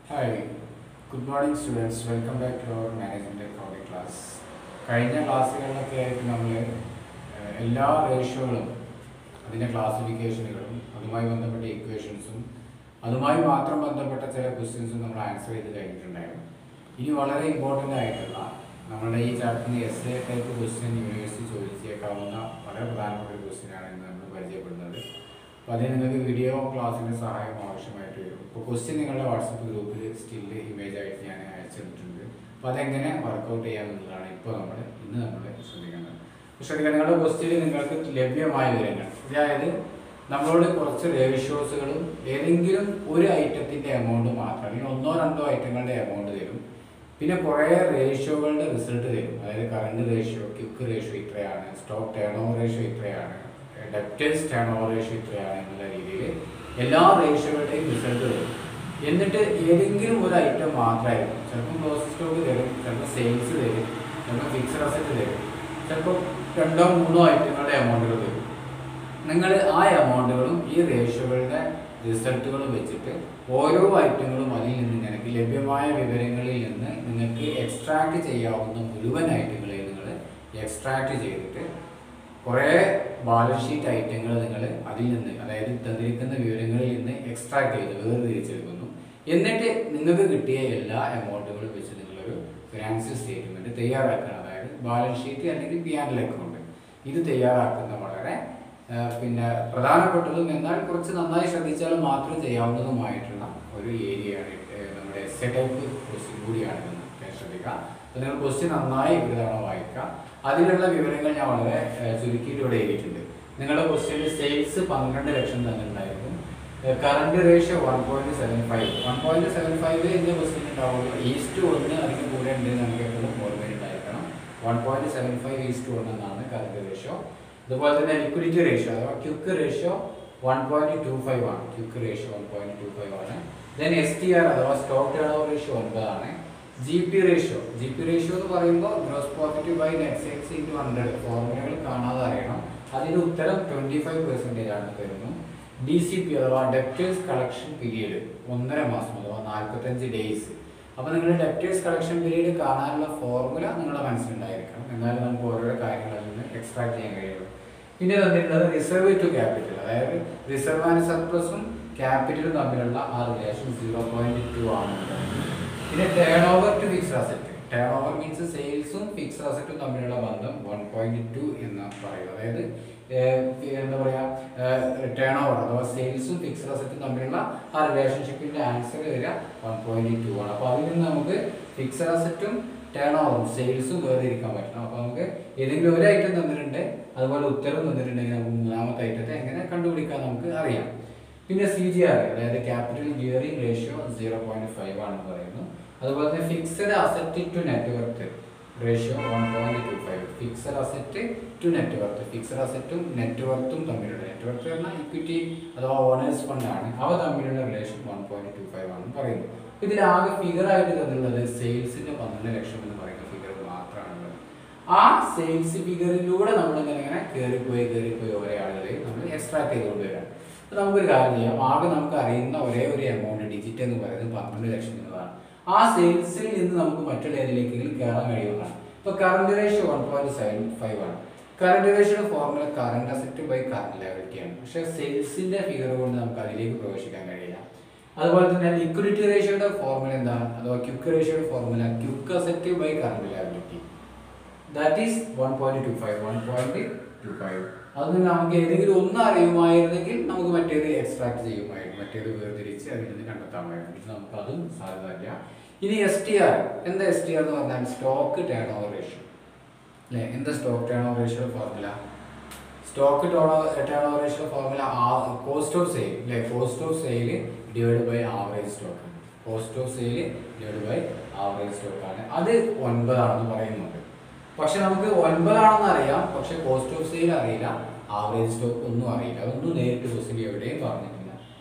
Hi, good morning students. Welcome back to our management accounting class. കഴിഞ്ഞ ക്ലാസ്സുകളിലൊക്കെ ആയിട്ട് നമ്മൾ എല്ലാ റേഷ്യോകളും അതിൻ്റെ ക്ലാസിഫിക്കേഷനുകളും അതുമായി ബന്ധപ്പെട്ട ഇക്വേഷൻസും അതുമായി മാത്രം ബന്ധപ്പെട്ട ചില ക്വസ്റ്റ്യൻസും നമ്മൾ ആൻസർ ചെയ്ത് കഴിഞ്ഞിട്ടുണ്ടായിരുന്നു. ഇനി വളരെ ഇമ്പോർട്ടൻ്റ് ആയിട്ടുള്ള നമ്മുടെ ഈ ചാപ്റ്ററിന് S A type question university ചോദിച്ചേക്കാവുന്ന വളരെ പ്രധാനപ്പെട്ട ഒരു ക്വസ്റ്റ്യനാണ് ഇന്ന് നമ്മൾ പരിചയപ്പെടുന്നത്. അപ്പോൾ അതിന് നിങ്ങൾക്ക് വീഡിയോ ക്ലാസ്സിൻ്റെ സഹായം ആവശ്യമായിട്ട് വരും. ഇപ്പോൾ ക്വസ്റ്റ്യൻ നിങ്ങളുടെ വാട്സപ്പ് ഗ്രൂപ്പിൽ സ്റ്റില്ല് ഇമേജ് ആയിട്ട് ഞാൻ അയച്ചിട്ടുണ്ട്. അപ്പോൾ അതെങ്ങനെ വർക്കൗട്ട് ചെയ്യാമെന്നുള്ളതാണ് ഇന്ന് നമ്മൾ ശ്രദ്ധിക്കേണ്ടത്. ശ്രദ്ധിക്കുക, നിങ്ങളുടെ ക്വസ്റ്റ്യനിൽ നിങ്ങൾക്ക് ലഭ്യമായ വിവരങ്ങൾ, അതായത് നമ്മളോട് കുറച്ച് റേഷ്യോസുകളും ഏതെങ്കിലും ഒരു ഐറ്റത്തിൻ്റെ എമൗണ്ട് മാത്രം, അല്ലെങ്കിൽ ഒന്നോ രണ്ടോ ഐറ്റങ്ങളുടെ എമൗണ്ട് തരും. പിന്നെ കുറേ റേഷ്യോകളുടെ റിസൾട്ട് തരും. അതായത് കറണ്ട് റേഷ്യോ, ക്വിക്ക് റേഷ്യോ ഇത്രയാണ്, സ്റ്റോക്ക് ടേൺ ഓവർ റേഷ്യോ ഇത്രയാണ്, ഡെപ്റ്റേഴ്സ് ടേൺ ഓവർ റേഷ്യോ ഇത്രയാണ് എന്നുള്ള രീതിയിൽ എല്ലാ റേഷ്യോകളുടെയും റിസൾട്ട് തരും. എന്നിട്ട് ഏതെങ്കിലും ഒരു ഐറ്റം മാത്രമായിരിക്കും, ചിലപ്പോൾ ക്ലോസ് സ്റ്റോക്ക് തരും, ചിലപ്പോൾ സെയിൽസ് തരും, ചിലപ്പോൾ ഫിക്സഡ് അസറ്റ് തരും, ചിലപ്പോൾ രണ്ടോ മൂന്നോ ഐറ്റങ്ങളുടെ എമൗണ്ടുകൾ തരും. നിങ്ങൾ ആ എമൗണ്ടുകളും ഈ റേഷ്യോകളുടെ റിസൾട്ടുകളും വെച്ചിട്ട് ഓരോ ഐറ്റങ്ങളും അതിൽ നിന്ന് നിങ്ങൾക്ക് ലഭ്യമായ വിവരങ്ങളിൽ നിന്ന് നിങ്ങൾക്ക് എക്സ്ട്രാക്ട് ചെയ്യാവുന്ന മുഴുവൻ ഐറ്റങ്ങളെ നിങ്ങൾ എക്സ്ട്രാക്ട് ചെയ്തിട്ട് കുറേ ബാലൻസ് ഷീറ്റ് ഐറ്റങ്ങൾ നിങ്ങൾ അതിൽ നിന്ന്, അതായത് തന്നിരിക്കുന്ന വിവരങ്ങളിൽ നിന്ന് എക്സ്ട്രാക്ട് ചെയ്ത് വേർതിരിച്ചെടുക്കുന്നു. എന്നിട്ട് നിങ്ങൾക്ക് കിട്ടിയ എല്ലാ എമൗണ്ടുകളും വെച്ച് നിങ്ങളൊരു ഫിനാൻഷ്യൽ സ്റ്റേറ്റ്മെൻറ്റ് തയ്യാറാക്കണം. അതായത് ബാലൻസ് ഷീറ്റ് അല്ലെങ്കിൽ P&L അക്കൗണ്ട് ഇത് തയ്യാറാക്കുന്ന വളരെ പ്രധാനപ്പെട്ടതും എന്നാൽ കുറച്ച് നന്നായി ശ്രദ്ധിച്ചാൽ മാത്രം ചെയ്യാവുന്നതുമായിട്ടുള്ള ഒരു ഏരിയയാണ് നമ്മുടെ എസ് എ ടൈപ്പ് ക്വസ്റ്റ്യൻ കൂടിയാണിതെന്ന് ശ്രദ്ധിക്കുക. അപ്പോൾ നിങ്ങൾ ക്വസ്റ്റ്യൻ നന്നായി ഒരു തവണ വായിക്കുക. അതിലുള്ള വിവരങ്ങൾ ഞാൻ വളരെ ചുരുക്കിയിട്ട് ഇവിടെ എഴുതിയിട്ടുണ്ട്. നിങ്ങളുടെ ക്വസ്റ്റ്യനിൽ സെയിൽസ് 12 ലക്ഷം തന്നിട്ടുണ്ടായിരുന്നു. കറണ്ട് റേഷ്യോ 1.75 എന്ന ക്വസ്റ്റ്യൻ ഉണ്ടാവുള്ളൂ. 1 അതിന് കൂടെ ഉണ്ട് നമുക്ക് എപ്പോഴും ഓർമ്മയുണ്ടായിരിക്കണം. 1.75:1 എന്നാണ് കറണ്ട് റേഷ്യോ. അതുപോലെ തന്നെ ലിക്വിഡിറ്റി റേഷ്യോ അഥവാ ക്വിക്ക് റേഷ്യോ 1.25 ആണ്. ക്വിക്ക് റേഷ്യോ 1.25 ആണ്. ദെൻ STR അഥവാ സ്റ്റോക്ക് ടേൺ ഓവർ റേഷ്യോ 9 ആണ്. GP റേഷ്യോ എന്ന് പറയുമ്പോൾ gross profit by net sales into 100 ഫോർമുലകൾ കാണാതെ അറിയണം. അതിൻ്റെ ഉത്തരം 25% ആണ് തരുന്നു. DCP അഥവാ ഡെപ്റ്റേഴ്സ് കളക്ഷൻ പീരീഡ് 1.5 മാസം അഥവാ 45 ഡേയ്സ്. അപ്പോൾ നിങ്ങൾ ഡെപ്റ്റേഴ്സ് കളക്ഷൻ പീരീഡ് കാണാനുള്ള ഫോർമുല നിങ്ങളുടെ മനസ്സിലുണ്ടായിരിക്കണം. എന്നാലും നമുക്ക് ഓരോരോ കാര്യങ്ങളിൽ നിന്ന് എക്സ്ട്രാക്ട് ചെയ്യാൻ കഴിയുള്ളൂ. പിന്നെ തന്നിട്ടുള്ളത് റിസർവ് ടു ക്യാപിറ്റൽ, അതായത് റിസർവ് ആൻഡ് സർപ്ലസും ക്യാപിറ്റലും തമ്മിലുള്ള ആ റിലേഷൻ 0.2 ആണ്. പിന്നെ turn over to fixed asset, turn over means സെയിൽസും ഫിക്സ്ഡ് അസറ്റും തമ്മിലുള്ള ബന്ധം 1.2 എന്ന് പറയുന്നത്. അതായത് എന്താ പറയുക, ടേൺ ഓവർ അഥവാ സെയിൽസും ഫിക്സ്ഡ് അസറ്റും തമ്മിലുള്ള ആ റിലേഷൻഷിപ്പിൻ്റെ ആൻസർ വരിക 1.2 ആണ്. അപ്പോൾ അതിൽ നിന്ന് നമുക്ക് ഫിക്സ്ഡ് അസറ്റും ടേൺ ഓവറും സെയിൽസും വേർതിരിക്കാൻ പറ്റണം. അപ്പോൾ നമുക്ക് ഏതെങ്കിലും ഒരു ഐറ്റം തന്നിട്ടുണ്ട്, അതുപോലെ ഉത്തരം തന്നിട്ടുണ്ടെങ്കിൽ നമുക്ക് മൂന്നാമത്തെ ഐറ്റത്തെ എങ്ങനെ കണ്ടുപിടിക്കാൻ നമുക്ക് അറിയാം. പിന്നെ CGR അതായത് ക്യാപിറ്റൽ ഗിയറിംഗ് റേഷ്യോ 0.5 ആണെന്ന് പറയുന്നു. അതുപോലെ തന്നെ fixed asset to net worth ratio 1.25. Fixed asset to net worth, fixed അസറ്റും നെറ്റ് വർത്തും തമ്മിലുള്ള, നെറ്റ് വർത്ത് പറഞ്ഞാൽ ഇക്വിറ്റി അഥവാ ഓണേഴ്സ് ഫണ്ട് ആണ്, അവ തമ്മിലുള്ള റിലേഷൻ 1.25 ആണെന്ന് പറയുന്നു. ഇതിലാകെ ഫിഗർ ആയിട്ട് തന്നിട്ടുള്ളത് സെയിൽസിന്റെ 12 ലക്ഷം എന്ന് പറയുന്ന ഫിഗർ മാത്രമാണുള്ളത്. ആ സെയിൽസ് ഫിഗറിലൂടെ നമ്മളിങ്ങനെ കയറിപ്പോയി ഓരോ ആളുകളെയും നമ്മൾ എക്സ്ട്രാക്ട് ചെയ്തുകൊണ്ട് വരാം. അപ്പോൾ നമുക്കൊരു കാര്യം ചെയ്യാം. ആകെ നമുക്ക് അറിയുന്ന ഒരേ ഒരു എമൗണ്ട് ഡിജിറ്റ് എന്ന് പറയുന്നത് 12 ലക്ഷം എന്നതാണ്. ആ സെയിൽസിൽ നിന്ന് നമുക്ക് മറ്റുള്ള ഏതിലേക്കെങ്കിലും കയറാൻ കഴിയുന്നതാണ്. ഇപ്പോൾ കറണ്ട് റേഷ്യോ 1.75 ആണ്. കറണ്ട് റേഷ്യോയുടെ formula current asset by current liability ആണ്. പക്ഷേ സെയിൽസിന്റെ ഫിഗർ കൊണ്ട് നമുക്ക് അതിലേക്ക് പ്രവേശിക്കാൻ കഴിയില്ല. അതുപോലെ തന്നെ ലിക്വിഡിറ്റി റേഷ്യോയുടെ ഫോർമുല എന്താണ്, അഥവാ ക്വിക്ക് റേഷ്യോയുടെ formula quick asset by current liability, that is 1.25. അത് നമുക്ക് ഏതെങ്കിലും ഒന്ന് അറിയുമായിരുന്നെങ്കിൽ നമുക്ക് മറ്റേത് എക്സ്ട്രാക്ട് ചെയ്യുമായിരുന്നു, മറ്റേത് വേർതിരിച്ച് അതിൽ നിന്ന് കണ്ടെത്താമായിരുന്നു. ഇത് നമുക്ക് അതും സാധ്യതയില്ല. ഇനി STR എന്താ? STR എന്ന് പറഞ്ഞാൽ സ്റ്റോക്ക് ടേൺ ഓവർ റേഷ്യോ അല്ലേ? എന്താ stock turn over ratio formula? Stock turn over ratio formula cost of sale അല്ലേ? Cost of sale divide by average stock. Cost of sale divide by average stock ആണ്. അത് 9 ആണെന്ന് പറയുന്നുണ്ട്. പക്ഷെ നമുക്ക് 9 ആണെന്ന് അറിയാം, പക്ഷെ കോസ്റ്റ് ഓഫ് സെയിൽ അറിയില്ല, ആവറേജ് സ്റ്റോക്ക് ഒന്നും അറിയില്ല. അതൊന്നും നേരിട്ട് ക്വസ്റ്റ്യൻ എവിടെയും പറഞ്ഞിട്ടില്ല.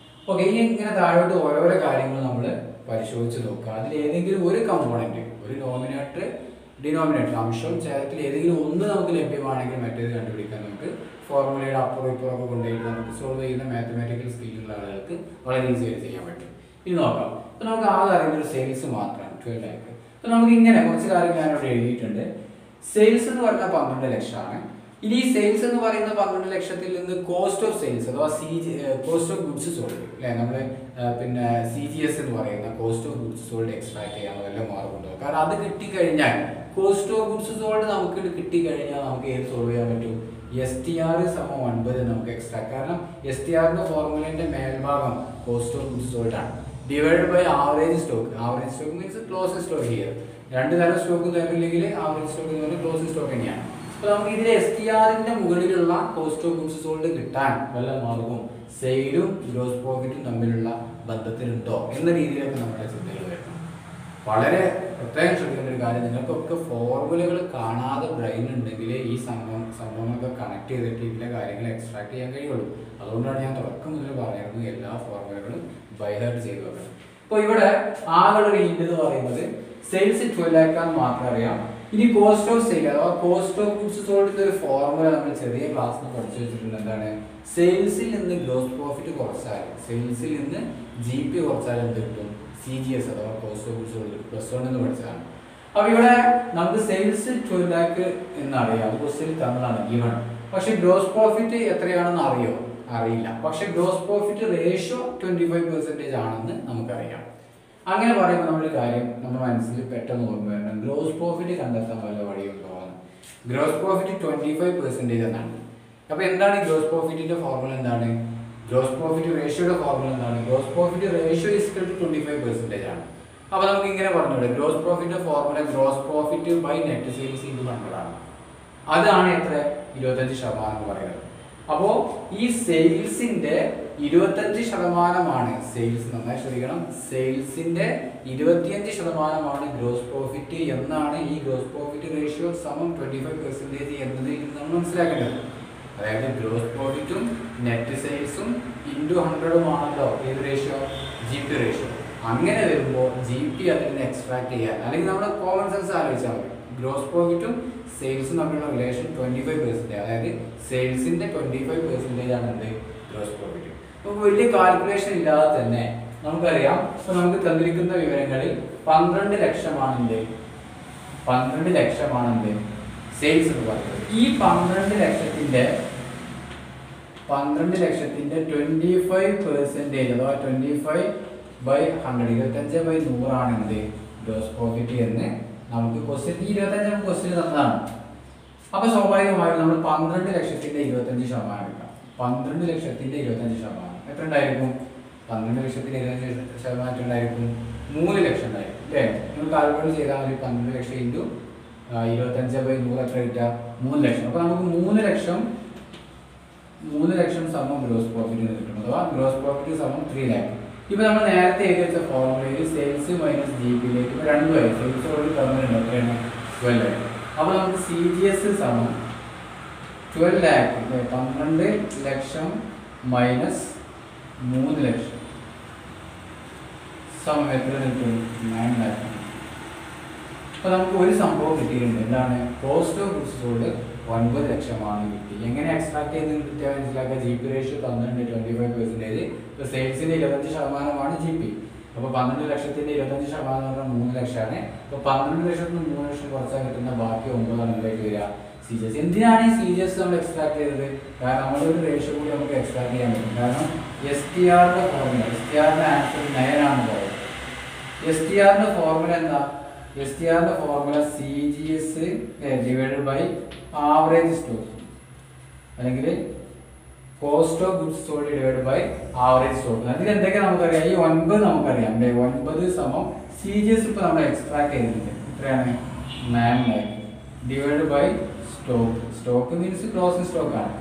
ഓക്കെ, ഇനി ഇങ്ങനെ താഴോട്ട് ഓരോരോ കാര്യങ്ങൾ നമ്മൾ പരിശോധിച്ച് നോക്കുക. അതിൽ ഏതെങ്കിലും ഒരു കമ്പോണന്റ്, ഒരു നോമിനേറ്റർ ഡിനോമിനേറ്റർ അംശം ചേർത്തിൽ ഏതെങ്കിലും ഒന്ന് നമുക്ക് ലഭ്യമാണെങ്കിൽ മറ്റേത് കണ്ടുപിടിക്കാൻ നമുക്ക് ഫോർമുലയുടെ അപ്പുറം ഇപ്പുറമൊക്കെ കൊണ്ടുപോയിട്ട് നമുക്ക് സോൾവ് ചെയ്യുന്ന മാത്തമാറ്റിക്കൽ സ്കില്ലുള്ള ആളുകൾക്ക് വളരെ ഈസി ആയിട്ട് ചെയ്യാൻ പറ്റും. ഇനി നോക്കാം. അപ്പോൾ നമുക്ക് ആകെ അറിയുന്ന ഒരു സെയിൽസ് മാത്രമാണ് 12 lakh. അപ്പോൾ നമുക്ക് ഇങ്ങനെ കുറച്ച് കാര്യങ്ങൾ ഞാനിവിടെ എഴുതിയിട്ടുണ്ട്. സെയിൽസ് എന്ന് പറഞ്ഞാൽ 12 ലക്ഷമാണ്. ഇനി ഈ സെയിൽസ് എന്ന് പറയുന്ന 12 ലക്ഷത്തിൽ നിന്ന് കോസ്റ്റ് ഓഫ് സെയിൽസ് അഥവാ കോസ്റ്റ് ഓഫ് ഗുഡ്സ് സോൾഡ് അല്ലെ, നമ്മൾ പിന്നെ CGS എന്ന് പറയുന്ന cost of goods sold extract ചെയ്യാൻ വല്ല മാർഗമുണ്ടോ? കാരണം അത് കിട്ടിക്കഴിഞ്ഞാൽ കോസ്റ്റ് ഓഫ് ഗുഡ്സ് സോൾഡ് നമുക്ക് കിട്ടിക്കഴിഞ്ഞാൽ നമുക്ക് ഏത് സോൾവ് ചെയ്യാൻ പറ്റും? STR സമം 9 നമുക്ക് എക്സ്ട്രാക്ട്. കാരണം STRന്റെ ഫോർമുലേന്റെ മേൽഭാഗം കോസ്റ്റ് ഓഫ് ഗുഡ്സ് സോൾഡ് ആണ്, divide by average stock. Average stock means close stock here. രണ്ട് തരം സ്റ്റോക്ക് തരുന്നില്ലെങ്കിൽ ആവറേജ് സ്റ്റോക്ക് എന്ന് പറഞ്ഞാൽ ക്ലോസ് സ്റ്റോക്ക് തന്നെയാണ്. അപ്പോൾ നമുക്ക് ഇതിൽ STRന്റെ മുകളിലുള്ള കോസ്റ്റ് ഓഫ് ഗുഡ്സ് സോൾഡ് കിട്ടാൻ വല്ല മാർഗവും സെയിലും ഗ്രോസ് പ്രോഫിറ്റും തമ്മിലുള്ള ബന്ധത്തിലുണ്ടോ എന്ന രീതിയിലൊക്കെ നമ്മുടെ ചിന്തകൾ വരണം. വളരെ പ്രത്യേകം ശ്രദ്ധിക്കേണ്ട ഒരു കാര്യം, നിങ്ങൾക്കൊക്കെ ഫോർമുലകൾ കാണാതെ ബ്രെയിൻ ഉണ്ടെങ്കിൽ ഈ സംഭവങ്ങളൊക്കെ കണക്ട് ചെയ്തിട്ട് ഇതിലെ കാര്യങ്ങൾ എക്സ്ട്രാക്ട് ചെയ്യാൻ കഴിയുള്ളൂ. അതുകൊണ്ടാണ് ഞാൻ തുടക്കം മുതൽ പറയുന്നത് എല്ലാ ഫോർമുലകളും ബൈ ഹാർട്ട് ചെയ്ത് വെക്കണം. അപ്പോൾ ഇവിടെ ആകെ ഒരു ഇൻഡ് എന്ന് പറയുന്നത് സെയിൽസ് 12 lakh ആണെന്ന് മാത്രം അറിയാം. ഇനി കോസ്റ്റ് ഓഫ് സെയിൽ അഥവാ കോസ്റ്റ് ഓഫ് ഗുഡ്സ് സോൾഡിന്റെ ഒരു ഫോർമുല നമ്മൾ ചെറിയ ക്ലാസ്സിൽ പഠിച്ചു വെച്ചിട്ടുണ്ട്. എന്താണ്? സെയിൽസിൽ നിന്ന് ഗ്രോസ് പ്രോഫിറ്റ് കുറച്ചാൽ, സെയിൽസിൽ നിന്ന് GP കുറച്ചാൽ എന്ത് കിട്ടും? CGS അഥവാ കോസ്റ്റ് ഓഫ് ഗുഡ്സ് സോൾഡ് +1 എന്ന് പഠിച്ചതാണ്. അപ്പോൾ ഇവിടെ നമുക്ക് സെയിൽസ് 12 lakh എന്നറിയാം, ക്വസ്റ്റ്യൻ തന്നതാണ് ഗിവൺ. പക്ഷെ ഗ്രോസ് പ്രോഫിറ്റ് എത്രയാണെന്ന് അറിയില്ല. പക്ഷെ ഗ്രോസ് പ്രോഫിറ്റ് റേഷ്യോ 25% ആണെന്ന് നമുക്കറിയാം. അങ്ങനെ പറയുമ്പോൾ നമ്മുടെ കാര്യം നമ്മുടെ മനസ്സിൽ പെട്ടെന്ന് ഓർമ്മ വരണം, ഗ്രോസ് പ്രോഫിറ്റ് കണ്ടെത്താൻ വല്ല വഴിയുണ്ടോ എന്ന്. ഗ്രോസ് പ്രോഫിറ്റ് 25% എന്നാണ്. അപ്പോൾ എന്താണ് ഈ ഗ്രോസ് പ്രോഫിറ്റിന്റെ ഫോർമുല? എന്താണ് ഗ്രോസ് പ്രോഫിറ്റ് റേഷ്യോയുടെ ഫോർമുല? എന്താണ്? Gross profit ratio equal to 25% ആണ്. അപ്പോൾ നമുക്ക് ഇങ്ങനെ പറഞ്ഞൂടെ, ഗ്രോസ് പ്രോഫിറ്റിന്റെ formula gross profit by net sales into 100 ആണ്. അതാണ് എത്ര? 25% എന്ന് പറയുന്നത്. അപ്പോൾ ഈ സെയിൽസിന്റെ 25% സെയിൽസ്, നന്നായി ശ്രദ്ധിക്കണം, സെയിൽസിന്റെ 25% ഗ്രോസ് പ്രോഫിറ്റ് എന്നാണ് ഈ ഗ്രോസ് പ്രോഫിറ്റ് റേഷ്യോ സമം 25% എന്നതിൽ നമ്മൾ മനസ്സിലാക്കേണ്ടത്. അതായത് ഗ്രോസ് പ്രോഫിറ്റും നെറ്റ് സെയിൽസും ഇൻറ്റു 100 ആണല്ലോ ഏത് റേഷ്യോ? GP ratio. അങ്ങനെ വരുമ്പോൾ GP അതിൽ നിന്ന് എക്സ്ട്രാക്ട് ചെയ്യാൻ, അല്ലെങ്കിൽ നമ്മുടെ കോമൺ സെൻസ് ആലോചിച്ചാൽ മതി, ഗ്രോസ് പ്രോഫിറ്റും സെയിൽസും തമ്മിലുള്ള റിലേഷൻ 25%. അതായത് സെയിൽസിന്റെ 25% ആണ് എന്ത്? Gross profit. അപ്പോൾ വലിയ കാൽക്കുലേഷൻ ഇല്ലാതെ തന്നെ നമുക്കറിയാം. ഇപ്പൊ നമുക്ക് തന്നിരിക്കുന്ന വിവരങ്ങളിൽ 12 ലക്ഷമാണെന്ത്? 12 ലക്ഷമാണെന്ത് സെയിൽസ് എന്ന് പറയുന്നത്. ഈ 12 ലക്ഷത്തിന്റെ 25% അഥവാ 25/100, 25/100 ആണ് എന്ത്? ഗ്രോസ് പ്രോഫിറ്റ് എന്ന് നമുക്ക് ക്വസ്റ്റ്യൻ 25 ക്വസ്റ്റ്യൻ തന്നതാണ്. അപ്പൊ സ്വാഭാവികമായും നമ്മൾ 12 ലക്ഷത്തിന്റെ 25% എടുക്കാം. 12 ലക്ഷത്തിന്റെ 25% എത്ര ഉണ്ടായിരിക്കും? 12 ലക്ഷത്തിന്റെ 25% ഉണ്ടായിരിക്കും 3 ലക്ഷം ഉണ്ടായിരിക്കും അല്ലേ? നിങ്ങൾ കാൽക്കുലേറ്റ് ചെയ്താൽ മതി. 12 ലക്ഷം ഇൻറ്റു 25/100 എത്ര കിട്ടുക? 3 ലക്ഷം. അപ്പൊ നമുക്ക് 3 ലക്ഷം സമം ഗ്രോസ് പ്രോഫിറ്റ് കിട്ടും, അഥവാ ഗ്രോസ് പ്രോഫിറ്റ് സമം 3 lakh. ഇപ്പൊ നമ്മൾ നേരത്തെ എഴുതി വെച്ച ഫോർമുലയിൽ സെയിൽസ് മൈനസ് GPയിലേക്ക് ഇപ്പൊ രണ്ടുമായി സെയിൽസ് ഓൾറെഡി തന്നിട്ടുണ്ട്, എത്രയാണ്? 12 lakh. അപ്പൊ നമുക്ക് CGS സമം 12 lakh, 12 ലക്ഷം മൈനസ് 3 ലക്ഷം സമം എത്ര കിട്ടും? 9 lakh. അപ്പൊ നമുക്ക് ഒരു സംഭവം കിട്ടിയിട്ടുണ്ട്. എന്താണ്? കോസ്റ്റ് ഓഫ് ഗുഡ്സ് സോൾഡ് 9 ലക്ഷമാണ് കിട്ടി. എങ്ങനെ എക്സ്ട്രാക്ട് ചെയ്ത് കിട്ടിയാൽ മനസ്സിലാക്കുക? GP റേഷ്യോ തന്നിട്ടുണ്ട് 25%. ഇപ്പൊ സെയിൽസിന്റെ 25% GP. അപ്പൊ 12 ലക്ഷത്തിന്റെ 25% 3 ലക്ഷമാണ്. അപ്പൊ 12 ലക്ഷത്തിന് 3 ലക്ഷം കുറച്ചാൽ കിട്ടുന്ന ബാക്കി 9 എന്തായിട്ട് വരിക? CGS. എന്തിനാണ് ഈ CGS നമ്മൾ എക്സ്ട്രാക്ട് ചെയ്തത്? കാരണം നമ്മളൊരു റേഷ്യോ കൂടി നമുക്ക് എക്സ്ട്രാക്ട് ചെയ്യാൻ പറ്റും. കാരണം STRന്റെ ഫോർമുല, STRന്റെ ആൻസർ 9 ആണെന്ന് പറയും. STRന്റെ ഫോർമുല എന്താ? STRന്റെ formula CGS divided by average stock, അല്ലെങ്കിൽ cost of goods sold divide by average stock. അതിൽ എന്തൊക്കെ നമുക്കറിയാം? ഈ 9 നമുക്കറിയാം. 9 സമം CGS ഇപ്പൊ നമ്മൾ എക്സ്ട്രാക്ട് ചെയ്തിട്ടുണ്ട്. എത്രയാണ്? 9 lakh divide by stock. Stock means closing stock ആണ്.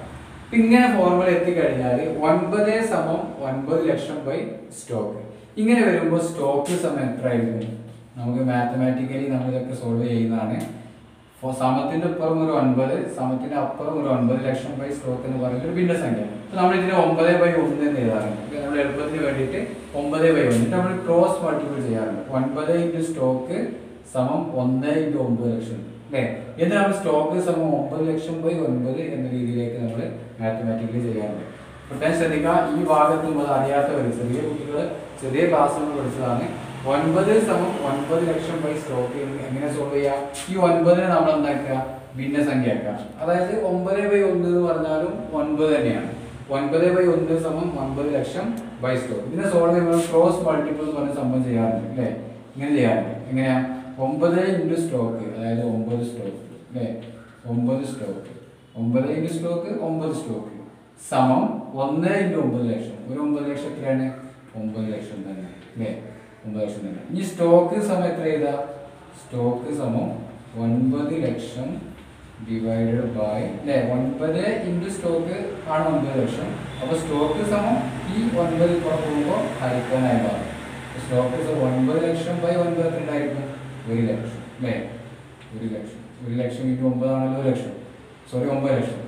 ഇപ്പൊ ഇങ്ങനെ ഫോർമുല എത്തിക്കഴിഞ്ഞാൽ 9 സമം 9 ലക്ഷം ബൈ സ്റ്റോക്ക്. ഇങ്ങനെ വരുമ്പോൾ സ്റ്റോക്ക് സമം എത്ര ആയിരിക്കും? നമുക്ക് മാത്തമാറ്റിക്കലി നമ്മൾ ഇതൊക്കെ സോൾവ് ചെയ്യുന്നതാണ്. സമത്തിന്റെ അപ്പുറം ഒരു 9, സമത്തിന്റെ അപ്പുറം ഒരു 9 ലക്ഷം ബൈ സ്റ്റോക്ക് എന്ന് പറയുന്ന ഒരു ഭിന്നസംഖ്യ. അപ്പൊ നമ്മൾ ഇതിനെ 9/1 എന്ന് എഴുതാറുണ്ട്. നമ്മൾ എളുപ്പത്തിന് വേണ്ടിയിട്ട് 9/1 നമ്മൾ ക്രോസ് മൾട്ടിപ്പിൾ ചെയ്യാറുണ്ട്. 9 ഇൻറ്റു സ്റ്റോക്ക് സമം 1 ഇൻറ്റു 9 ലക്ഷം അല്ലേ? എന്നിട്ട് നമ്മൾ സ്റ്റോക്ക് സമം 9 ലക്ഷം ബൈ 9 എന്ന രീതിയിലേക്ക് നമ്മൾ മാത്തമാറ്റിക്കലി ചെയ്യാറുണ്ട്. പ്രത്യേകം ശ്രദ്ധിക്കുക. ഈ ഭാഗത്തുമ്പോൾ അറിയാത്തവർ ചെറിയ കുട്ടികൾ ചെറിയ ക്ലാസ്സുകൾ പഠിച്ചതാണ്. 9 = 9 ലക്ഷം ബൈ സ്റ്റോക്ക് എങ്ങനെ സോൾവ് ചെയ്യുക? ഈ 9 നമ്മൾ എന്താക്കുക? ഭിന്നസംഖ്യ ആക്കുക. അതായത് 9/1 എന്ന് പറഞ്ഞാലും 9 തന്നെയാണ്. 9/1 = 9 ലക്ഷം ബൈ സ്റ്റോക്ക്. ഇതിനെ സോൾവ് ചെയ്യുമ്പോൾ ക്രോസ് മൾട്ടിപ്പിൾ എന്ന് പറഞ്ഞ സംഭവം ചെയ്യാറുണ്ട് അല്ലേ? ഇങ്ങനെ ചെയ്യാറുണ്ട്. എങ്ങനെയാ? 9 × സ്റ്റോക്ക്, അതായത് 9 സ്റ്റോക്ക് അല്ലേ? 9 സ്റ്റോക്ക്, 9 × സ്റ്റോക്ക് 9 സ്റ്റോക്ക് സമം 1 × 9 ലക്ഷം. ഒരു 9 ലക്ഷം എത്രയാണ്? 9 ലക്ഷം തന്നെ അല്ലേ? 9 ലക്ഷം തന്നെ. ഇനി സ്റ്റോക്ക് സമം എത്ര എഴുതാ? സ്റ്റോക്ക് സമം 9 ലക്ഷം ഡിവൈഡഡ് ബൈ അല്ലേ? 9 × സ്റ്റോക്ക് ആണ് 9 ലക്ഷം. അപ്പോൾ സ്റ്റോക്ക് സമം ഈ 9 പോകുമ്പോൾ ഹരിക്കാനായി മാറും. സ്റ്റോക്ക് 9 ലക്ഷം ബൈ 9 എത്രയായിരിക്കും? 1 ലക്ഷം അല്ലേ? 1 ലക്ഷം. 1 ലക്ഷം × 9 ആണല്ലോ 1 ലക്ഷം. സോറി 9 ലക്ഷം.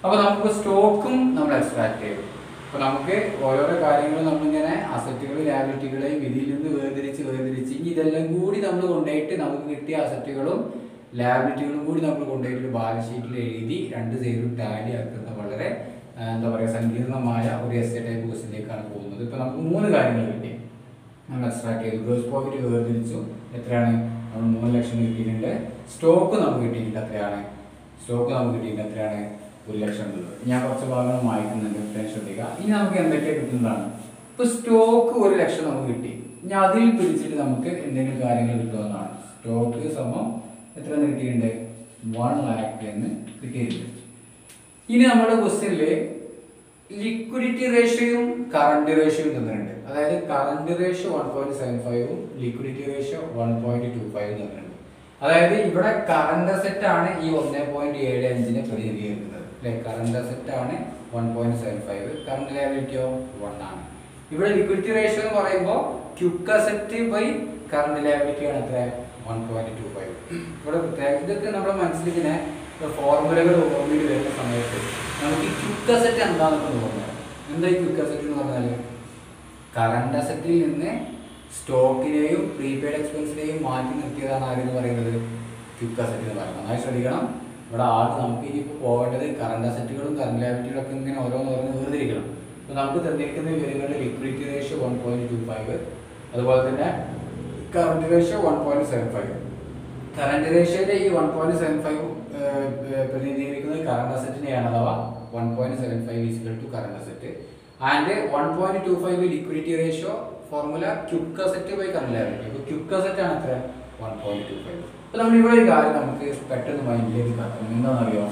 അപ്പോൾ നമുക്ക് സ്റ്റോക്കും നമ്മൾ എക്സ്ട്രാക്ട് ചെയ്യും. അപ്പോൾ നമുക്ക് ഓരോരോ കാര്യങ്ങളും നമ്മളിങ്ങനെ അസറ്റുകൾ ലാബിലിറ്റികളെയും ഇതിൽ നിന്ന് വേർതിരിച്ച് ഇനി ഇതെല്ലാം കൂടി നമ്മൾ കൊണ്ടുപോയിട്ട് നമുക്ക് കിട്ടിയ അസറ്റുകളും ലാബിലിറ്റികളും കൂടി നമ്മൾ കൊണ്ടുപോയിട്ട് ബാലൻസ് ഷീറ്റിൽ എഴുതി 2 സൈഡും ടാലി ആക്കുന്ന വളരെ എന്താ പറയുക സങ്കീർണമായ ഒരു എസ്സേ ടൈപ്പ് ക്വസ്റ്റിലേക്കാണ് പോകുന്നത്. ഇപ്പോൾ നമുക്ക് 3 കാര്യങ്ങൾ കിട്ടി. നമ്മൾ എക്സ്ട്രാക്ട് ചെയ്തു. ഗ്രോസ് പ്രോഫിറ്റ് വേർതിരിച്ചു. എത്രയാണ്? നമ്മൾ 3 ലക്ഷം കിട്ടിയിട്ടുണ്ട്. സ്റ്റോക്ക് നമുക്ക് കിട്ടിയിട്ടുണ്ട്. എത്രയാണ്? സ്റ്റോക്ക് നമുക്ക് കിട്ടിയിട്ടുണ്ട്. എത്രയാണ്? 1 ലക്ഷം എന്നുള്ളത്. ഞാൻ കുറച്ച് ഭാഗങ്ങൾ വായിക്കുന്നുണ്ട്, ശ്രദ്ധിക്കുക. ഇനി നമുക്ക് എന്തൊക്കെ കിട്ടുന്നതാണ്? ഇപ്പോൾ സ്റ്റോക്ക് 1 ലക്ഷം നമുക്ക് കിട്ടി. ഇനി അതിൽ പിടിച്ചിട്ട് നമുക്ക് എന്തെങ്കിലും കാര്യങ്ങൾ കിട്ടുമെന്നാണ്. സ്റ്റോക്ക് സമം എത്ര കിട്ടിയിട്ടുണ്ട്? 1 lakh എന്ന് കിട്ടിയിട്ടുണ്ട്. ഇനി നമ്മുടെ ക്വസ്റ്റ്യനിൽ ലിക്വിഡിറ്റി റേഷ്യോയും കറണ്ട് റേഷ്യോയും തന്നിട്ടുണ്ട്. അതായത് കറണ്ട് റേഷ്യോ 1.75ഉം ലിക്വിഡിറ്റി റേഷ്യോ 1.25 തന്നിട്ടുണ്ട്. അതായത് ഇവിടെ കറണ്ട് അസറ്റ് ആണ് ഈ 1.75നെ പ്രതിനിധീകരിക്കുന്നത് അല്ലെ? കറണ്ട് അസറ്റ് ആണ് 1.75, കറണ്ട് ലയബിലിറ്റിയോ 1 ആണ്. ഇവിടെ ലിക്വിഡിറ്റി റേഷ്യോ എന്ന് പറയുമ്പോൾ quick asset by current liability ആണ് എത്ര? 1.25. ഇവിടെ ഇതൊക്കെ നമ്മുടെ മനസ്സിൽ ഇങ്ങനെ ഫോർമുലകൾ ഓർമ്മയിൽ വരുന്ന സമയത്ത് നമുക്ക് ക്വിക്ക് അസറ്റ് എന്താണെന്ന് തോന്നുന്നത്. എന്താ ഈ ക്വിക്ക് അസറ്റ് എന്ന് പറഞ്ഞാൽ? കറണ്ട് അസറ്റിൽ നിന്ന് സ്റ്റോക്കിനെയും പ്രീപെയ്ഡ് എക്സ്പെൻസിനെയും മാറ്റി നിർത്തിയതാണ് ആരെന്ന് പറയുന്നത്? ക്വിക്ക് അസറ്റ് എന്ന് പറയുന്നത്. നന്നായി ശ്രദ്ധിക്കണം. ഇവിടെ നമുക്ക് ഇനിയിപ്പോൾ പോകേണ്ടത് കറണ്ട് അസറ്റുകളും കറണ്ട് ലയബിലിറ്റികളും ഒക്കെ ഇങ്ങനെ ഓരോന്ന് വേർതിരിക്കണം. അപ്പോൾ നമുക്ക് തന്നിരിക്കുന്ന വിവരങ്ങളുടെ ലിക്വിഡിറ്റി റേഷ്യോ 1.25, അതുപോലെ തന്നെ കറണ്ട് റേഷ്യോ 1.75. കറണ്ട് റേഷ്യോയുടെ ഈ 1.75 പ്രതിനിധീകരിക്കുന്നത് കറണ്ട് അസറ്റിനെയാണ്. അഥവാ 1.75 current asset and 1.25 liquidity ratio formula quick asset by current liability. അപ്പോൾ ക്വിക്ക് അസറ്റ് ആണ് എത്ര? 1.25. അപ്പോൾ നമ്മൾ ഇവിടെ ഒരു കാര്യം നമുക്ക് പെട്ടെന്ന് മൈൻഡിലേക്ക് കറക്കും. എന്താണെന്നറിയോ?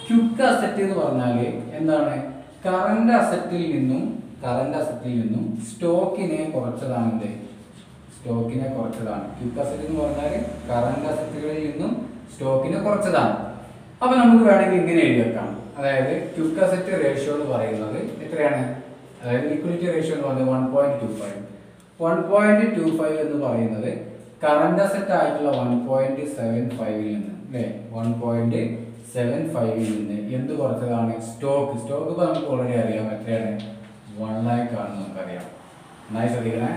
ക്വിക്ക് അസറ്റ് എന്ന് പറഞ്ഞാൽ എന്താണ്? കറണ്ട് അസറ്റിൽ നിന്നും സ്റ്റോക്കിനെ കുറച്ചതാണ്. സ്റ്റോക്കിനെ കുറച്ചതാണ് ക്വിക്ക് അസറ്റ് എന്ന് പറഞ്ഞാൽ. കറണ്ട് അസറ്റുകളിൽ നിന്നും സ്റ്റോക്കിനെ കുറച്ചതാണ്. അപ്പോൾ നമുക്ക് വേണമെങ്കിൽ ഇങ്ങനെ എഴുതി വെക്കാം. അതായത് ക്വിക്ക് അസറ്റ് റേഷ്യോ എന്ന് പറയുന്നത് എത്രയാണ്? അതായത് ലിക്വിഡിറ്റി റേഷ്യോ എന്ന് പറയുന്നത് 1.25. 1.25 എന്ന് പറയുന്നത് കറണ്ട് അസറ്റ് ആയിട്ടുള്ള 1.75 നിന്ന് അല്ലേ? 1.75 നിന്ന് എന്ത് കുറച്ചതാണ്? സ്റ്റോക്ക്. ഇപ്പോൾ നമുക്ക് ഓൾറെഡി അറിയാം എത്രയാണ്? 1 lakh ആണെന്ന് നമുക്കറിയാം. നന്നായി ശ്രദ്ധിക്കണേ.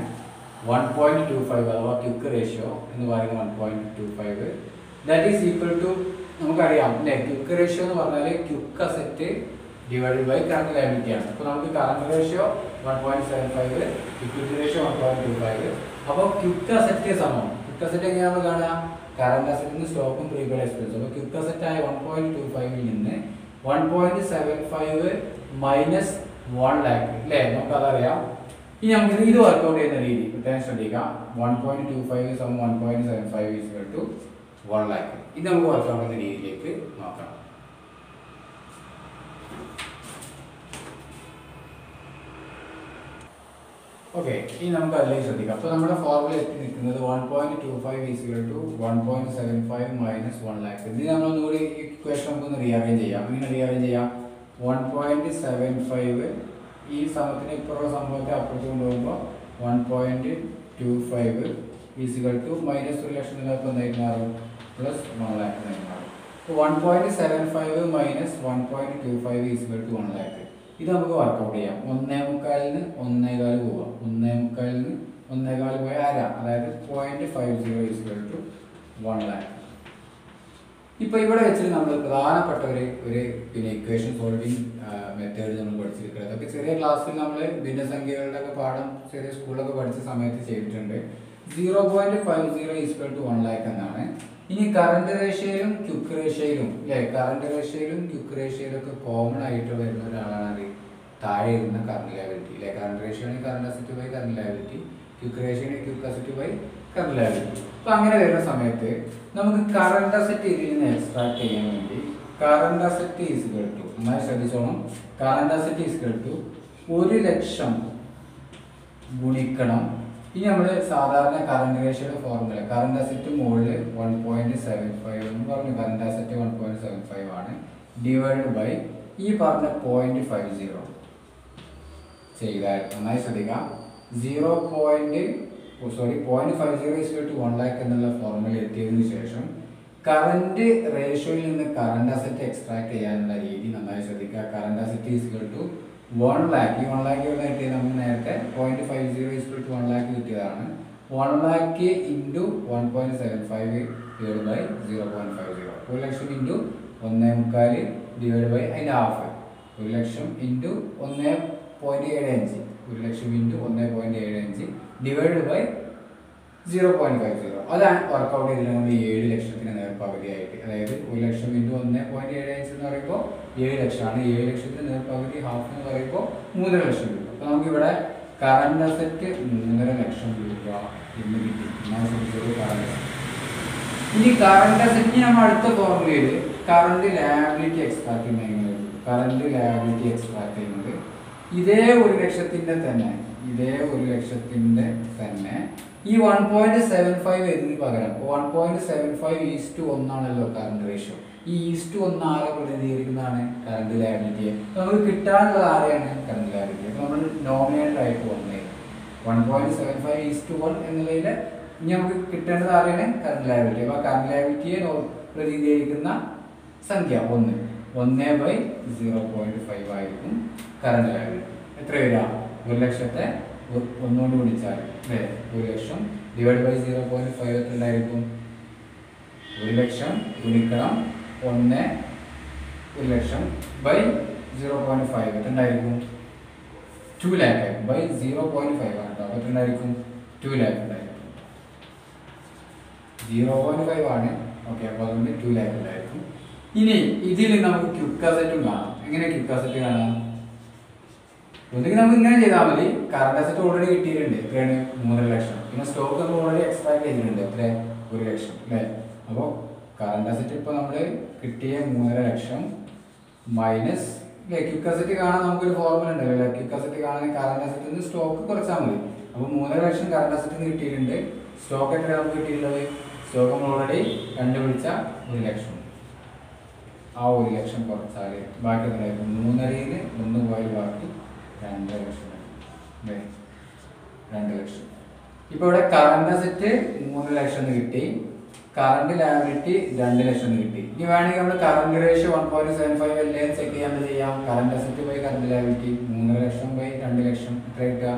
1.25 അഥവാ ക്വിക്ക് റേഷ്യോ എന്ന് പറയുന്നത് 1.25. ദാറ്റ് ഈസ് ഈക്വൽ ടു നമുക്കറിയാം അല്ലേ? ക്വിക്ക് റേഷ്യോ എന്ന് പറഞ്ഞാൽ quick asset divided by current liability ആണ്. അപ്പോൾ നമുക്ക് കറണ്ട് റേഷ്യോ 1.75, ലിക്വിഡിറ്റി റേഷ്യോ 1.25. അപ്പോൾ ക്വിക്ക് അസറ്റ് സമം. ക്വിക്ക് അസറ്റ് എങ്ങനെയാണ് കാണുക? കറണ്ട് അസറ്റിന് സ്റ്റോക്കും പ്രീപെയ്ഡ് എക്സ്പെൻസും. അപ്പോൾ ക്വിക്ക് അസറ്റ് ആയ 1.25 നിന്ന് 1.75 മൈനസ് 1 lakh അല്ലേ? നമുക്കതറിയാം. ഇനി നമുക്ക് ഇത് വർക്കൗട്ട് ചെയ്യുന്ന രീതി പ്രത്യേകം ശ്രദ്ധിക്കാം. 1.25 = 1.75 = 1 lakh. ഇത് നമുക്ക് വർക്കൗട്ട് ചെയ്യുന്ന രീതിയിലേക്ക് നോക്കാം. ഓക്കെ, ഇനി നമുക്ക് അതിലേക്ക് ശ്രദ്ധിക്കാം. അപ്പോൾ നമ്മുടെ ഫോർമുല എത്തി നിൽക്കുന്നത് 1.25 = 1.75 മൈനസ് 1 lakh. ഇത് നമ്മളൊന്നുകൂടി ഇക്വേഷൻ നമുക്കൊന്ന് റീഅറേഞ്ച് ചെയ്യാം. അങ്ങനെ റീഅറേഞ്ച് ചെയ്യാം. 1.75 ഈ സമയത്തിന് ഇപ്പുറമുള്ള സംഭവത്തെ അപ്പുറത്ത് കൊണ്ടുപോകുമ്പോൾ 1.25 മൈനസ് 1 ലക്ഷം നിലനിൽപ്പ് എന്തായി മാറും? പ്ലസ് 1 lakh എന്നായി മാറും. അപ്പോൾ 1.75 മൈനസ് 1.25 = 1 lakh. ഇത് നമുക്ക് വർക്കൗട്ട് ചെയ്യാം. 1.25 1.25 പോവാം. 1.25 1.25 പോയ അര, അതായത് 0.50 = 1 lakh. ഇപ്പോൾ ഇവിടെ വെച്ചിട്ട് നമ്മൾ പ്രധാനപ്പെട്ട ഒരു പിന്നെ ഇക്വേഷൻ സോൾവിങ് മെത്തേഡ് നമ്മൾ പഠിച്ചിരിക്കുന്നത്. അതൊക്കെ ചെറിയ ക്ലാസ്സിൽ നമ്മൾ ഭിന്നസംഖ്യകളുടെ ഒക്കെ പാഠം ചെറിയ സ്കൂളിലൊക്കെ പഠിച്ച സമയത്ത് ചെയ്തിട്ടുണ്ട്. 0.50 ഈക്വൽ ടു 1 lakh എന്നാണ്. ഇനി കറണ്ട് റേഷ്യയിലും ക്യുക്ക് റേഷ്യയിലും അല്ലേ, കറണ്ട് റേഷ്യയിലും ക്യുക്ക് റേഷ്യയിലും ഒക്കെ കോമൺ ആയിട്ട് വരുന്ന ഒരാളാണ് താഴെ ഇരുന്ന കറണ്ട് ലയബിലിറ്റി അല്ലെ. കറണ്ട് റേഷ്യോ ആണെങ്കിൽ current asset by current liability, quick ratio ആണെങ്കിൽ quick asset by current liability. അപ്പൊ അങ്ങനെ വരുന്ന സമയത്ത് നമുക്ക് കറണ്ട് അസറ്റ് ഇതിൽ നിന്ന് എക്സ്ട്രാക്ട് ചെയ്യാൻ വേണ്ടി current asset is equal to, നന്നായി ശ്രദ്ധിച്ചോണം, current asset is equal to 1 ലക്ഷം ഗുണിക്കണം. ഇനി നമ്മൾ സാധാരണ കറണ്ട് റേഷ്യോയുടെ ഫോർമുല, കറണ്ട് അസറ്റ് മുകളിൽ 1.75 എന്ന് പറഞ്ഞു, കറണ്ട് അസറ്റ് 1.75 ആണ്, ഡിവൈഡ് ബൈ ഈ പറഞ്ഞ 0.50 ചെയ്താൽ, നന്നായി ശ്രദ്ധിക്കാം, 0.50 ഈക്വൽ ടു 1 lakh എന്നുള്ള ഫോർമുല എത്തിയതിനു ശേഷം കറണ്ട് റേഷ്യോയിൽ നിന്ന് കറണ്ട് അസറ്റ് എക്സ്ട്രാക്ട് ചെയ്യാനുള്ള രീതി നന്നായി ശ്രദ്ധിക്കുക. Current asset equal to 1 lakh, ഈ 1 lakh ഇവിടെ കിട്ടിയത് നമുക്ക് നേരത്തെ 0.50 ഈക്വൽ ടു 1 lakh കിട്ടിയതാണ്. 1 lakh ഇൻറ്റു 1.75 ഡിവൈഡ് ബൈ 0.50, 1 ലക്ഷം ഇൻറ്റു 1.25 ഡിവൈഡ് ബൈ അതിൻ്റെ ഹാഫ്, 1 ലക്ഷം ഇൻറ്റു 1.75, 1 ലക്ഷം ഇൻറ്റു 1.75 ഡിവൈഡ് ബൈ 0.50. അതാണ് വർക്കൗട്ട് ചെയ്തിട്ട് നമ്മൾ 7 ലക്ഷത്തിന് നേർപകുതിയായിട്ട്, അതായത് 1 ലക്ഷം ഇൻറ്റു 1.75 എന്ന് പറയുമ്പോൾ 7 ലക്ഷമാണ്, 7 ലക്ഷത്തിന് നേർപകുതി ഹാഫ് എന്ന് പറയുമ്പോൾ 3 ലക്ഷം രൂപ. അപ്പോൾ നമുക്കിവിടെ കറണ്ട് അസറ്റ് 3.5 ലക്ഷം രൂപ എന്ന് കിട്ടി. ഇനി കറണ്ട് അസറ്റ് നമ്മൾ അടുത്ത ഫോർമുലയിൽ കറണ്ട് ലയബിലിറ്റി എക്സ്ട്രാക്ട് ചെയ്യുന്നത്, കറണ്ട് ലയബിലിറ്റി എക്സ്ട്രാക്ട് ചെയ്യുന്നത് ഇതേ 1 ലക്ഷത്തിൻ്റെ തന്നെ ഈ 1.75 എന്നതിന് പകരം 1.75:1 ആണല്ലോ കറണ്ട് റേഷ്യോ. ഈ 1 ആരെ പ്രതിനിധീകരിക്കുന്നതാണ്? കറണ്ട് ലയബിലിറ്റിയെ. നമുക്ക് കിട്ടാനുള്ളത് ആരെയാണ്? Current liability. അപ്പോൾ നമ്മൾ നോമിനേറ്റർ ആയിട്ട് വന്നത് 1.75:1 എന്നുള്ളതിൽ ഇനി നമുക്ക് കിട്ടേണ്ടത് ആരെയാണ്? Current liability. അപ്പോൾ കറണ്ട് ലയബിലിറ്റിയെ പ്രതിനിധീകരിക്കുന്ന സംഖ്യ 1/0.5 ആയിരിക്കും കറണ്ട് ലയബിലിറ്റി. എത്ര വരിക? 1 ലക്ഷത്തെ 1 കൊണ്ട് ഗുണിച്ചാൽ അല്ലേ, 1 ലക്ഷം ഡിവൈഡ് ബൈ 0.5 എത്രണ്ടായിരിക്കും? 1 ലക്ഷം ഗുണിക്കണം 1 ലക്ഷം ബൈ 0.5 എത്രണ്ടായിരിക്കും? 2 lakh ബൈ 0.5 ആണ് കേട്ടോ. അപ്പോൾ എത്രണ്ടായിരിക്കും? 2 lakh ഉണ്ടായിരിക്കും. 0.5 ആണ്. ഓക്കെ, അപ്പോൾ അതുകൊണ്ട് 2 lakh ഉണ്ടായിരിക്കും. ഇനി ഇതിൽ നമുക്ക് ക്യുക്ക് അസറ്റും കാണാം. എങ്ങനെ ക്യുക്ക് അസറ്റ് കാണാം? ഒന്നുകിൽ നമുക്ക് ഇങ്ങനെ ചെയ്താൽ മതി, കറണ്ട് അസറ്റ് ഓൾറെഡി കിട്ടിയിട്ടുണ്ട്, എത്രയാണ്? 3 ലക്ഷം. പിന്നെ സ്റ്റോക്ക് നമ്മൾ ഓൾറെഡി എക്സ്ട്രാക്ട് ചെയ്തിട്ടുണ്ട്, എത്ര? 1 ലക്ഷം അല്ലേ. അപ്പോൾ കറണ്ട് അസറ്റ് ഇപ്പോൾ നമ്മൾ കിട്ടിയ 3.5 ലക്ഷം മൈനസ് ക്യുക്ക് അസറ്റ് കാണാൻ നമുക്കൊരു ഫോർമുല ഉണ്ടല്ലോ അല്ലേ. ക്യുക്ക് അസറ്റ് കാണാൻ കറണ്ട് അസറ്റിൽ നിന്ന് സ്റ്റോക്ക് കുറച്ചാൽ മതി. അപ്പോൾ 3.5 ലക്ഷം കറണ്ട് അസറ്റിൽ കിട്ടിയിട്ടുണ്ട്. സ്റ്റോക്ക് എത്ര നമുക്ക് കിട്ടിയിട്ടുള്ളത്? സ്റ്റോക്ക് നമ്മൾ ഓൾറെഡി കണ്ടുപിടിച്ച 1 ലക്ഷം. ആ 1 ലക്ഷം കുറച്ചാൽ ബാക്കി എന്തായിരിക്കും? 3.5-ന് 1 പോയാൽ ബാക്കി 2 ലക്ഷം അല്ലേ. 2 ലക്ഷം. ഇപ്പോൾ ഇവിടെ കറണ്ട് അസറ്റ് 3 ലക്ഷം കിട്ടി, കറണ്ട് ലയബിലിറ്റി 2 ലക്ഷം കിട്ടി. ഇനി വേണമെങ്കിൽ നമ്മൾ കറണ്ട് റേഷ്യോ 1.75 അല്ലേ ചെക്ക് ചെയ്യാൻ ചെയ്യാം. Current asset by current liability 3 ലക്ഷം ബൈ 2 ലക്ഷം എത്ര കിട്ടുക?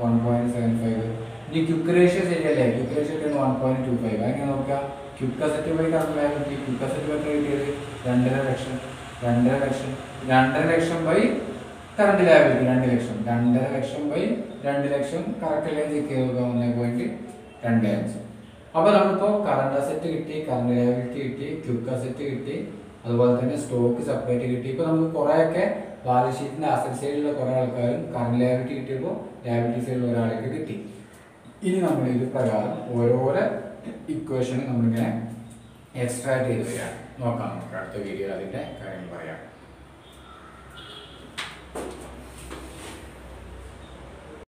1.75. ഇനി ക്യുക്ക് റേഷ്യോ ശരിയല്ലേ? Quick ratio 1.25. അങ്ങനെ നോക്കുക, quick asset by current liability, quick asset by എത്ര കിട്ടിയത്? 2.5 ലക്ഷം. 2.5 ലക്ഷം 2.5 ലക്ഷം ബൈ കറണ്ട് ലയബിലിറ്റി 2 ലക്ഷം. 2.5 ലക്ഷം ബൈ 2 ലക്ഷം കറക്റ്റ് അല്ലേ ചെക്ക് ചെയ്യുക? 1.25. അപ്പോൾ നമ്മളിപ്പോൾ കറണ്ട് അസറ്റ് കിട്ടി, കറണ്ട് ലയബിലിറ്റി കിട്ടി, ക്യുക്ക് അസറ്റ് കിട്ടി, അതുപോലെ തന്നെ സ്റ്റോക്ക് സെപ്പറേറ്റ് കിട്ടി. ഇപ്പോൾ നമുക്ക് കുറേയൊക്കെ ബാലൻസ് ഷീറ്റിൻ്റെ അസറ്റ് സൈഡിലുള്ള കുറേ ആൾക്കാരും കറണ്ട് ലയബിലിറ്റി കിട്ടിയപ്പോൾ ലയബിലിറ്റി സൈഡിലുള്ള ഒരാൾക്ക് കിട്ടി. ഇനി നമ്മൾ ഇത് പ്രകാരം ഓരോരോ ഇക്വേഷനും നമ്മളിങ്ങനെ എക്സ്ട്രാക്ട് ചെയ്ത് വരികയാണ്. നോക്കാം, നമുക്ക് അടുത്ത വീഡിയോയിൽ അതിൻ്റെ കാര്യങ്ങൾ പറയാം.